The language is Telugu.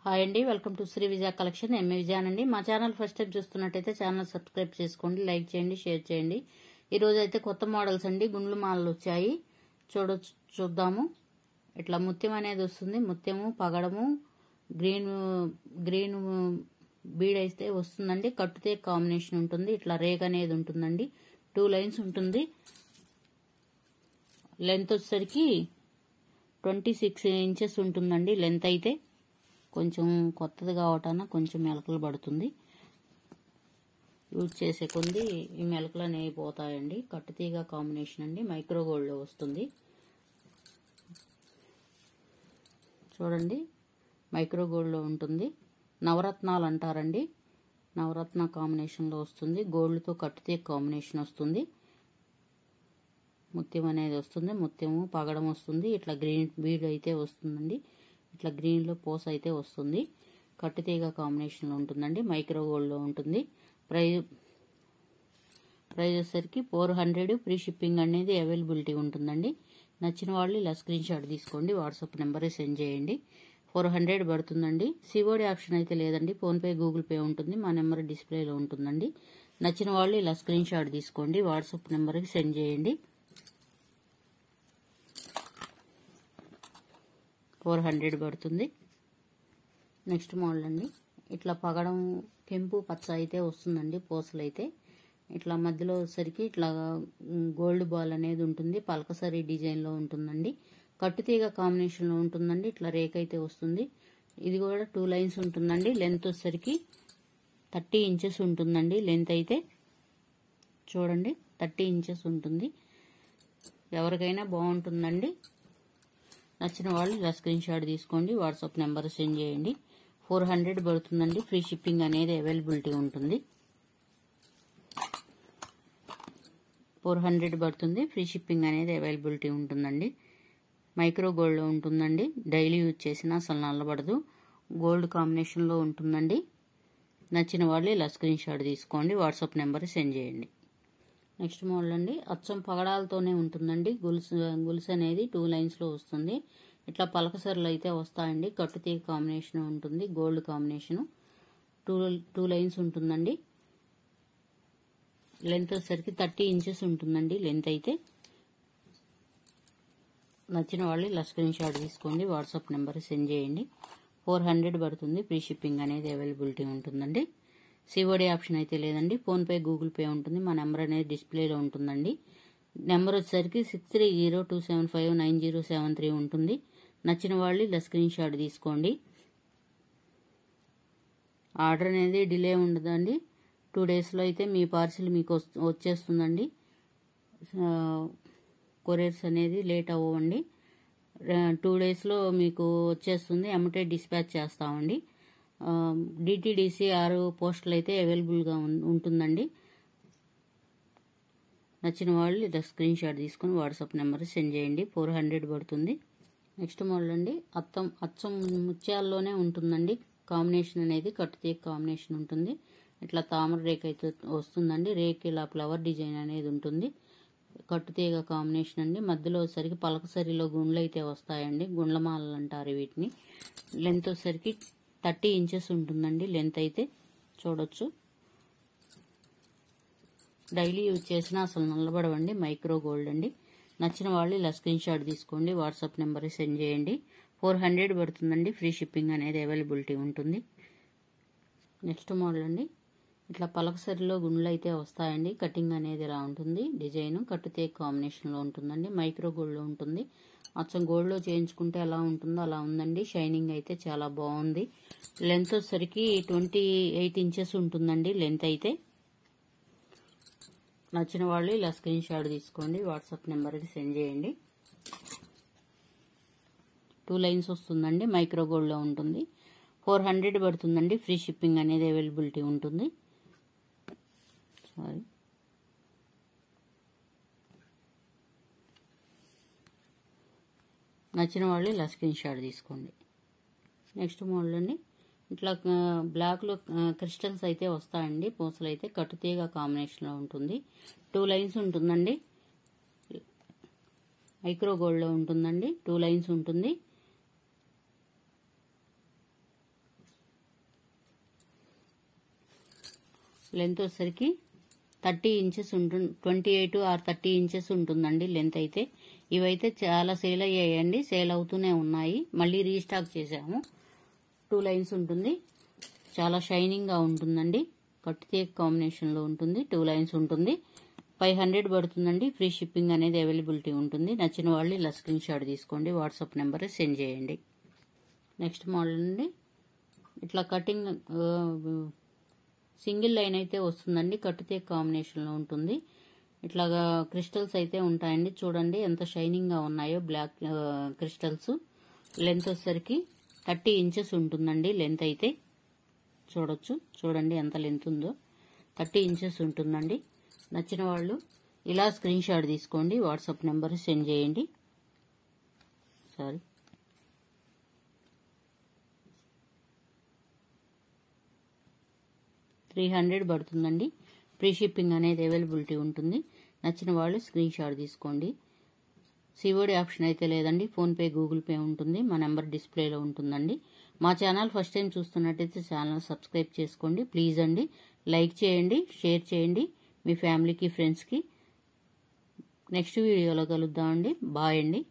హాయ్ అండి, welcome to Shri Vijaya collection. ఎంఏ విజయానండి. మా ఛానల్ ఫస్ట్ టైం చూస్తున్నట్టయితే ఛానల్ సబ్స్క్రైబ్ చేసుకోండి, లైక్ చేయండి, షేర్ చేయండి. ఈ రోజు అయితే కొత్త మోడల్స్ అండి, గుండ్లు మాలలు వచ్చాయి. చూద్దాము. ఇట్లా ముత్యం అనేది వస్తుంది. ముత్యము, పగడము, గ్రీన్ బీడ్ అయితే వస్తుందండి. కట్టుతే కాంబినేషన్ ఉంటుంది. ఇట్లా రేక్ అనేది ఉంటుందండి. 2 లైన్స్ ఉంటుంది. లెంత్ వచ్చేసరికి 26 ఇంచెస్ ఉంటుందండి. లెంత్ అయితే కొంచెం కొత్తది కావటాన కొంచెం మెలకలు పడుతుంది. యూజ్ చేసే కొంది ఈ మెలకలు అనేవి పోతాయండి. కట్టుతీగ కాంబినేషన్ అండి. మైక్రో గోల్డ్ లో వస్తుంది. చూడండి, మైక్రో గోల్డ్ లో ఉంటుంది. నవరత్నాలు అంటారండి. నవరత్న కాంబినేషన్ లో వస్తుంది. గోల్డ్ తో కట్టుతీగ కాంబినేషన్ వస్తుంది. ముత్యం అనేది వస్తుంది. ముత్యము, పగడం వస్తుంది. ఇట్లా గ్రీన్ బీడ్ అయితే వస్తుందండి. ఇట్లా గ్రీన్ లో పోస్ అయితే వస్తుంది. కట్టుతీగ కాంబినేషన్ లో ఉంటుందండి. మైక్రో గోల్డ్ లో ఉంటుంది. ప్రైస్ వచ్చేసరికి 400. ఫ్రీ షిప్పింగ్ అనేది అవైలబిలిటీ ఉంటుందండి. నచ్చిన వాళ్ళు ఇలా స్క్రీన్ షాట్ తీసుకోండి, వాట్సాప్ నెంబర్ సెండ్ చేయండి. 400 పడుతుందండి. సిఓడి ఆప్షన్ అయితే లేదండి. ఫోన్పే, గూగుల్ పే ఉంటుంది. మా నెంబర్ డిస్ప్లేలో ఉంటుందండి. నచ్చిన వాళ్ళు ఇలా స్క్రీన్ షాట్ తీసుకోండి, వాట్సాప్ నెంబర్కి సెండ్ చేయండి. 400 పడుతుంది. నెక్స్ట్ మోడల్ అండి. ఇట్లా పగడం కెంపు పచ్చ అయితే వస్తుందండి. పూసలు అయితే ఇట్లా మధ్యలో వచ్చేసరికి ఇట్లా గోల్డ్ బాల్ అనేది ఉంటుంది. పలకసరి డిజైన్ లో ఉంటుందండి. కట్టుతీగ కాంబినేషన్ లో ఉంటుందండి. ఇట్లా రేక్ అయితే వస్తుంది. ఇది కూడా 2 లైన్స్ ఉంటుందండి. లెంత్ వచ్చేసరికి 30 ఇంచెస్ ఉంటుందండి. లెంత్ అయితే చూడండి 30 ఇంచెస్ ఉంటుంది. ఎవరికైనా బాగుంటుందండి. నచ్చిన వాళ్ళు ఇలా స్క్రీన్ షాట్ తీసుకోండి, వాట్సాప్ నెంబర్ సెండ్ చేయండి. 400 పడుతుందండి. ఫ్రీ షిప్పింగ్ అనేది అవైలబిలిటీ ఉంటుంది. 400 పడుతుంది. ఫ్రీ షిప్పింగ్ అనేది అవైలబిలిటీ ఉంటుందండి. మైక్రో గోల్డ్ లో ఉంటుందండి. డైలీ యూజ్ చేసినా అసలు నల్లబడదు. గోల్డ్ కాంబినేషన్ లో ఉంటుందండి. నచ్చిన వాళ్ళు ఇలా స్క్రీన్ షాట్ తీసుకోండి, వాట్సాప్ నెంబర్ సెండ్ చేయండి. నెక్స్ట్ మోడల్ అండి. అచ్చం పగడాలతోనే ఉంటుందండి. గుల్స్ అనేది 2 లైన్స్ లో వస్తుంది. ఇట్లా పలకసరలు అయితే వస్తాయండి. కట్టుతీగ కాంబినేషన్ ఉంటుంది. గోల్డ్ కాంబినేషన్ 2 లైన్స్ ఉంటుందండి. లెంత్ వచ్చేసరికి 30 ఇంచెస్ ఉంటుందండి. లెంత్ అయితే నచ్చిన వాళ్ళు ఇలా స్క్రీన్ షాట్ తీసుకోండి, వాట్సాప్ నెంబర్ సెండ్ చేయండి. 400 పడుతుంది. ఫ్రీ షిప్పింగ్ అనేది అవైలబిలిటీ ఉంటుందండి. సిఓడి ఆప్షన్ అయితే లేదండి. ఫోన్పే, గూగుల్ పే ఉంటుంది. మా నెంబర్ అనేది డిస్ప్లేలో ఉంటుందండి. నెంబర్ వచ్చేసరికి 6302759073 ఉంటుంది. నచ్చిన వాళ్ళు ఇలా స్క్రీన్ షాట్ తీసుకోండి. ఆర్డర్ అనేది డిలే ఉండదండి. 2 డేస్లో అయితే మీ పార్సిల్ మీకు వచ్చేస్తుందండి. కొరియర్స్ అనేది లేట్ అవ్వండి. 2 డేస్లో మీకు వచ్చేస్తుంది. ఎమ్మటే డిస్పాచ్ చేస్తామండి. డిటిడిసి 6 పోస్టులు అయితే అవైలబుల్గా ఉంటుందండి. నచ్చిన వాళ్ళు ఇలా స్క్రీన్ షాట్ తీసుకుని వాట్సాప్ నెంబర్ సెండ్ చేయండి. 400 పడుతుంది. నెక్స్ట్ మోడల్ అండి. అచ్చం ముత్యాల్లోనే ఉంటుందండి. కాంబినేషన్ అనేది కట్టుతీగ కాంబినేషన్ ఉంటుంది. ఇట్లా తామర రేక్ అయితే వస్తుందండి. రేక్ ఇలా ఫ్లవర్ డిజైన్ అనేది ఉంటుంది. కట్టుతీగ కాంబినేషన్ అండి. మధ్యలో వచ్చేసరికి పలకసరిలో గుండ్లు అయితే వస్తాయండి. గుండ్లమాలలు అంటారు వీటిని. లెంత్ వచ్చేసరికి 30 ఇంచెస్ ఉంటుందండి. లెంత్ అయితే చూడొచ్చు. డైలీ యూజ్ చేసినా అసలు నల్లబడవండి. మైక్రో గోల్డ్ అండి. నచ్చిన వాళ్ళు ఇలా స్క్రీన్ షాట్ తీసుకోండి, వాట్సాప్ నెంబర్ సెండ్ చేయండి. 400 పడుతుందండి. ఫ్రీ షిప్పింగ్ అనేది అవైలబిలిటీ ఉంటుంది. నెక్స్ట్ మోడల్ అండి. ఇట్లా పలకసరిలో గుండ్లు అయితే వస్తాయండి. కటింగ్ అనేది ఇలా ఉంటుంది. డిజైన్ కట్టుతీగ కాంబినేషన్ లో ఉంటుందండి. మైక్రో గోల్డ్ లో ఉంటుంది. అచ్చం గోల్డ్ లో చేయించుకుంటే ఎలా ఉంటుందో అలా ఉందండి. షైనింగ్ అయితే చాలా బాగుంది. లెంత్ వచ్చేసరికి 28 ఇంచెస్ ఉంటుందండి. లెంత్ అయితే నచ్చిన వాళ్ళు ఇలా స్క్రీన్ షాట్ తీసుకోండి, వాట్సాప్ నెంబర్కి సెండ్ చేయండి. 2 లైన్స్ వస్తుందండి. మైక్రో గోల్డ్ లో ఉంటుంది. 400 పడుతుందండి. ఫ్రీ షిప్పింగ్ అనేది అవైలబిలిటీ ఉంటుంది. నచ్చిన వాళ్ళు ఇలా స్క్రీన్ షాట్ తీసుకోండి. నెక్స్ట్ మోడల్ అండి. ఇట్లా బ్లాక్ లో క్రిస్టల్స్ అయితే వస్తాయండి. పూసలు అయితే కట్టుతీగ కాంబినేషన్ లో ఉంటుంది. 2 లైన్స్ ఉంటుందండి. మైక్రో గోల్డ్ లో ఉంటుందండి. 2 లైన్స్ ఉంటుంది. లెంత్ వచ్చేసరికి 30 ఇంచెస్ ఉంటుంది, 28 ఆర్ 30 ఇంచెస్ ఉంటుందండి లెంత్ అయితే. ఇవైతే చాలా సేల్ అయ్యాయండి, సేల్ అవుతూనే ఉన్నాయి. మళ్ళీ రీస్టాక్ చేసాము. 2 లైన్స్ ఉంటుంది, చాలా షైనింగ్గా ఉంటుందండి. కట్టుతీగ కాంబినేషన్లో ఉంటుంది. 2 లైన్స్ ఉంటుంది. 500 పడుతుందండి. ఫ్రీ షిప్పింగ్ అనేది అవైలబిలిటీ ఉంటుంది. నచ్చిన వాళ్ళు ఇలా స్క్రీన్ షాట్ తీసుకోండి, వాట్సాప్ నెంబర్ సెండ్ చేయండి. నెక్స్ట్ మోడల్ అండి, ఇట్లా కటింగ్ సింగిల్ లైన్ అయితే వస్తుందండి. కట్టుతీగ కాంబినేషన్లో ఉంటుంది. ఇట్లాగా క్రిస్టల్స్ అయితే ఉంటాయండి. చూడండి ఎంత షైనింగ్గా ఉన్నాయో బ్లాక్ క్రిస్టల్స్. లెంత్ వచ్చేసరికి 30 ఇంచెస్ ఉంటుందండి లెంత్ అయితే. చూడండి ఎంత లెంత్ ఉందో. 30 ఇంచెస్ ఉంటుందండి. నచ్చిన వాళ్ళు ఇలా స్క్రీన్ షాట్ తీసుకోండి, వాట్సాప్ నెంబర్ సెండ్ చేయండి. 300 పడుతుందండి. ఫ్రీ షిప్పింగ్ అనేది అవైలబిలిటీ ఉంటుంది. నచ్చిన వాళ్ళు స్క్రీన్ షాట్ తీసుకోండి. సిఓడి ఆప్షన్ అయితే లేదండి. ఫోన్పే, గూగుల్ పే ఉంటుంది. మా నెంబర్ డిస్ప్లేలో ఉంటుందండి. మా ఛానల్ ఫస్ట్ టైం చూస్తున్నట్టయితే ఛానల్ సబ్స్క్రైబ్ చేసుకోండి ప్లీజ్ అండి. లైక్ చేయండి, షేర్ చేయండి మీ ఫ్యామిలీకి, ఫ్రెండ్స్కి. నెక్స్ట్ వీడియోలో కలుద్దామండి. బాయ్ అండి.